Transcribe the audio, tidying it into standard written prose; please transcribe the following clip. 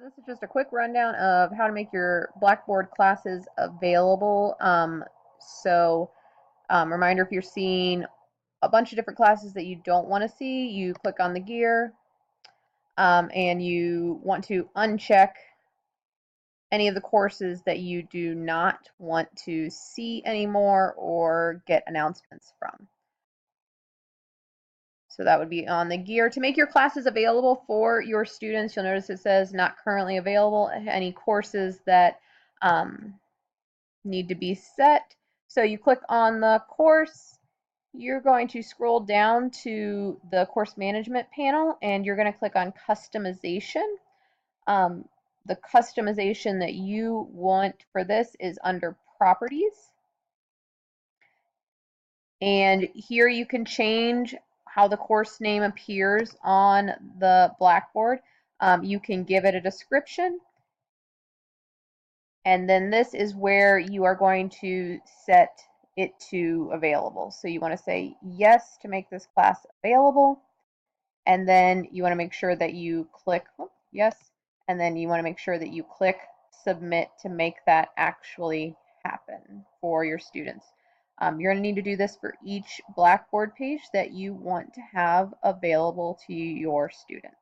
This is just a quick rundown of how to make your Blackboard classes available. Reminder, if you're seeing a bunch of different classes that you don't want to see, you click on the gear and you want to uncheck any of the courses that you do not want to see anymore or get announcements from. So that would be on the gear. To make your classes available for your students, you'll notice it says not currently available. Any courses that need to be set. So you click on the course, you're going to scroll down to the course management panel and you're going to click on customization. The customization that you want for this is under properties. And here you can change how the course name appears on the Blackboard. You can give it a description. And then this is where you are going to set it to available. So you want to say yes to make this class available. And then you want to make sure that you click yes. And then you want to make sure that you click submit to make that actually happen for your students. You're going to need to do this for each Blackboard page that you want to have available to your students.